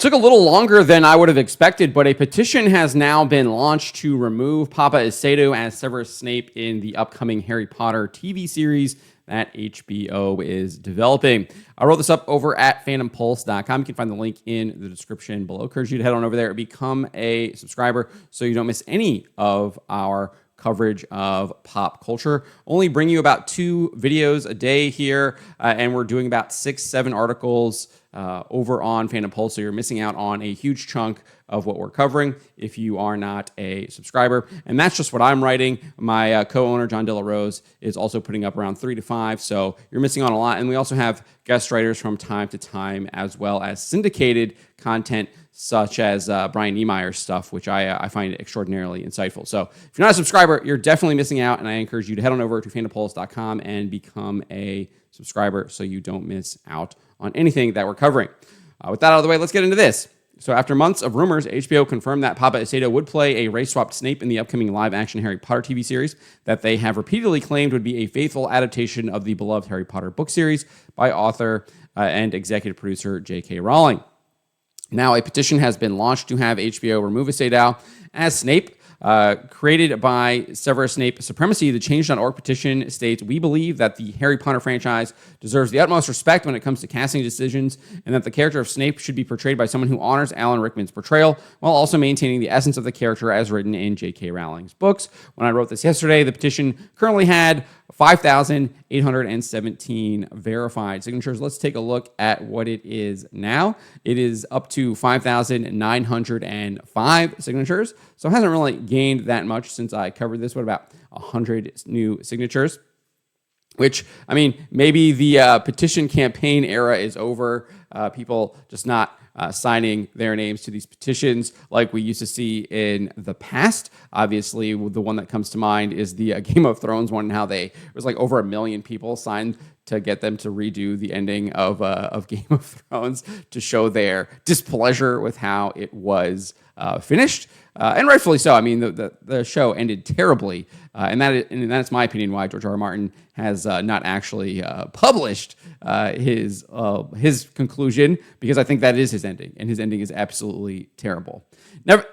Took a little longer than I would have expected, but a petition has now been launched to remove Paapa Essiedu as Severus Snape in the upcoming Harry Potter TV series that HBO is developing. I wrote this up over at phantompulse.com. You can find the link in the description below. I encourage you to head on over there and become a subscriber so you don't miss any of our coverage of pop culture. Only bring you about 2 videos a day here, and we're doing about 6-7 articles over on Phantom Pulse, so you're missing out on a huge chunk of what we're covering if you are not a subscriber. And that's just what I'm writing. My co-owner, John De La Rose, is also putting up around 3 to 5, so you're missing on a lot. And we also have guest writers from time to time, as well as syndicated content such as Brian Niemeyer's stuff, which I find extraordinarily insightful. So if you're not a subscriber, you're definitely missing out, and I encourage you to head on over to phantompulse.com and become a subscriber so you don't miss out on anything that we're covering. With that out of the way, let's get into this. So after months of rumors, HBO confirmed that Paapa Essiedu would play a race-swapped Snape in the upcoming live-action Harry Potter TV series that they have repeatedly claimed would be a faithful adaptation of the beloved Harry Potter book series by author and executive producer J.K. Rowling. Now, a petition has been launched to have HBO remove Essiedu as Snape. Created by Severus Snape Supremacy, the Change.org petition states, "We believe that the Harry Potter franchise deserves the utmost respect when it comes to casting decisions, and that the character of Snape should be portrayed by someone who honors Alan Rickman's portrayal, while also maintaining the essence of the character as written in J.K. Rowling's books." When I wrote this yesterday, the petition currently had 5,817 verified signatures. Let's take a look at what it is now. It is up to 5,905 signatures, so it hasn't really gained that much since I covered this. What about 100 new signatures? Which, I mean, maybe the petition campaign era is over. People just not signing their names to these petitions like we used to see in the past. Obviously, the one that comes to mind is the Game of Thrones one, and how it was like over 1 million people signed to get them to redo the ending of Game of Thrones to show their displeasure with how it was finished. And rightfully so. I mean, the show ended terribly, and that's my opinion why George R. R. Martin has not actually published his conclusion, because I think that is his ending, and his ending is absolutely terrible.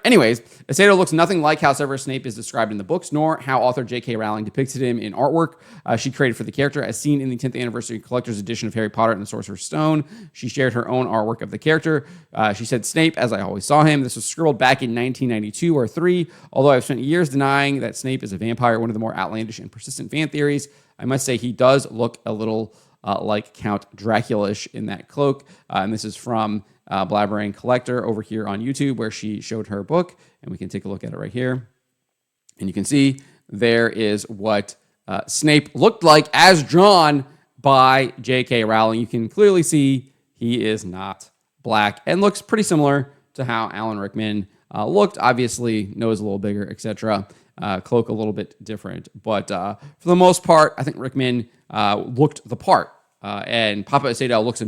Anyways, Essiedu looks nothing like how Severus Snape is described in the books, nor how author J.K. Rowling depicted him in artwork she created for the character, as seen in the 10th anniversary collector's edition of Harry Potter and the Sorcerer's Stone. She shared her own artwork of the character. She said, "Snape, as I always saw him." This was scribbled back in 1992 or 3. Although I've spent years denying that Snape is a vampire, one of the more outlandish and persistent fan theories, I must say he does look a little like Count Dracula-ish in that cloak. And this is from Blabbering Collector over here on YouTube, where she showed her book, and we can take a look at it right here. And you can see there is what Snape looked like as drawn by J.K. Rowling. You can clearly see he is not black and looks pretty similar to how Alan Rickman looked. Obviously, nose a little bigger, etc. Cloak a little bit different. But for the most part, I think Rickman looked the part. And Paapa Essiedu looks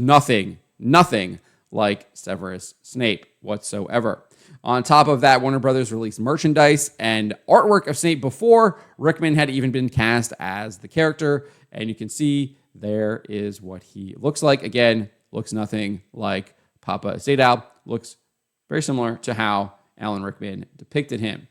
nothing like Severus Snape whatsoever. On top of that, Warner Brothers released merchandise and artwork of Snape before Rickman had even been cast as the character. And you can see there is what he looks like. Again, looks nothing like Paapa Essiedu. Looks very similar to how Alan Rickman depicted him.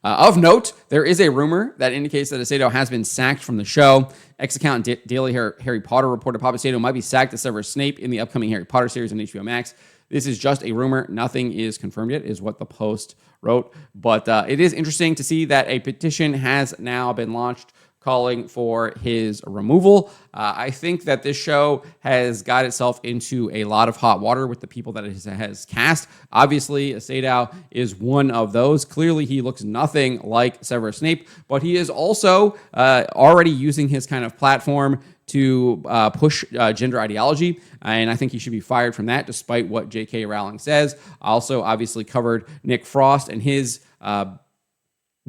Of note, there is a rumor that indicates that Essiedu has been sacked from the show. X-Account Daily Harry Potter reported Paapa Essiedu might be sacked as Severus Snape in the upcoming Harry Potter series on HBO Max. This is just a rumor. Nothing is confirmed yet, is what the Post wrote. But it is interesting to see that a petition has now been launched calling for his removal. I think that this show has got itself into a lot of hot water with the people that it has cast. Obviously, Essiedu is one of those. Clearly, he looks nothing like Severus Snape, but he is also already using his kind of platform to push gender ideology, and I think he should be fired from that, despite what J.K. Rowling says. I also obviously covered Nick Frost and his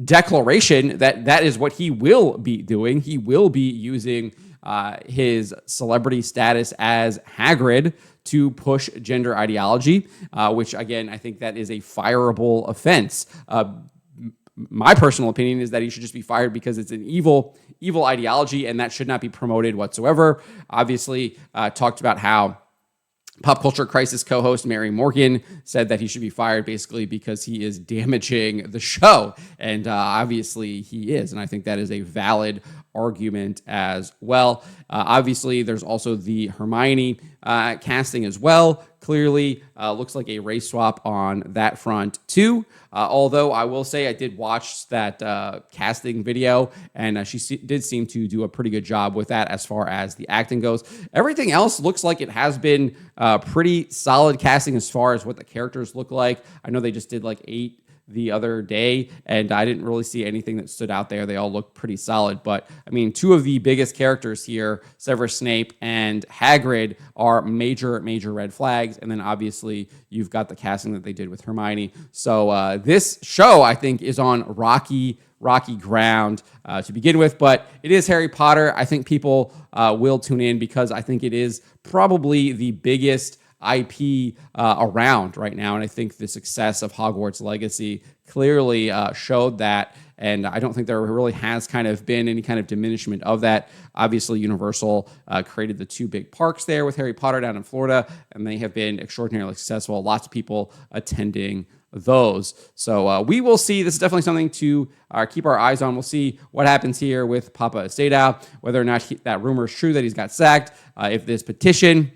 declaration that is what he will be doing. He will be using his celebrity status as Hagrid to push gender ideology, which, again, I think that is a fireable offense. My personal opinion is that he should just be fired because it's an evil ideology, and that should not be promoted whatsoever. Obviously, talked about how Pop Culture Crisis co-host Mary Morgan said that he should be fired basically because he is damaging the show. And obviously he is. And I think that is a valid argument as well. Obviously, there's also the Hermione casting as well. Clearly, looks like a race swap on that front too. Although I will say I did watch that casting video, and she did seem to do a pretty good job with that as far as the acting goes. Everything else looks like it has been pretty solid casting as far as what the characters look like. I know they just did like 8 the other day, and I didn't really see anything that stood out there. They all look pretty solid, but I mean, 2 of the biggest characters here, Severus Snape and Hagrid, are major red flags, and then obviously you've got the casting that they did with Hermione. So this show, I think, is on rocky ground to begin with, but it is Harry Potter. I think people will tune in because I think it is probably the biggest IP around right now, and I think the success of Hogwarts Legacy clearly showed that, and I don't think there really has kind of been any kind of diminishment of that. Obviously, Universal created the 2 big parks there with Harry Potter down in Florida, and they have been extraordinarily successful. Lots of people attending those. So we will see. This is definitely something to keep our eyes on. We'll see what happens here with Paapa Essiedu, whether or not that rumor is true that he's got sacked, if this petition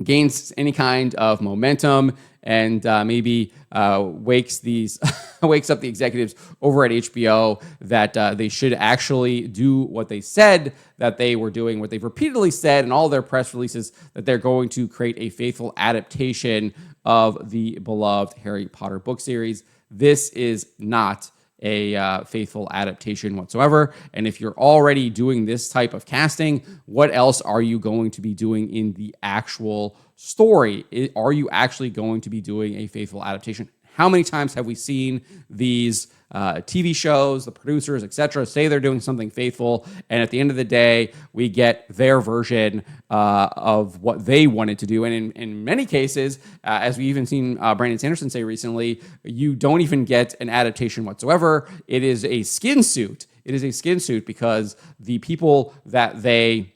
gains any kind of momentum and maybe wakes up the executives over at HBO that they should actually do what they said that they were doing, what they've repeatedly said in all their press releases, that they're going to create a faithful adaptation of the beloved Harry Potter book series. This is not a faithful adaptation whatsoever. And if you're already doing this type of casting, what else are you going to be doing in the actual story? Are you actually going to be doing a faithful adaptation? How many times have we seen these TV shows, the producers, etc., say they're doing something faithful, and at the end of the day, we get their version of what they wanted to do? And in many cases, as we even seen Brandon Sanderson say recently, you don't even get an adaptation whatsoever. It is a skin suit. It is a skin suit because the people that they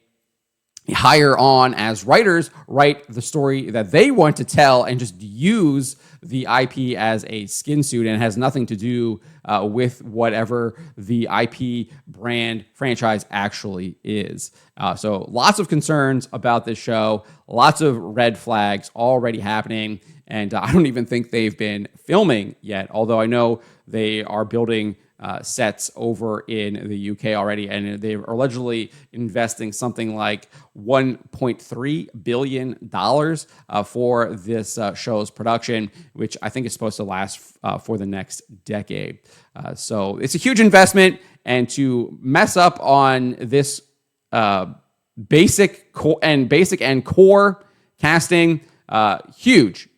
hire on as writers write the story that they want to tell and just use the IP as a skin suit, and it has nothing to do with whatever the IP brand franchise actually is. So lots of concerns about this show, lots of red flags already happening, and I don't even think they've been filming yet, although I know they are building sets over in the UK already, and they're allegedly investing something like $1.3 billion for this show's production, which I think is supposed to last for the next decade. So it's a huge investment, and to mess up on this basic and core casting, huge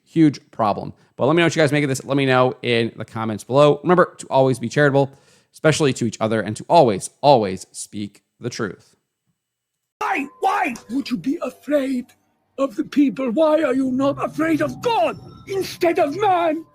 problem. But let me know what you guys make of this. Let me know in the comments below. Remember to always be charitable, especially to each other, and to always speak the truth. Why would you be afraid of the people? Why are you not afraid of God instead of man?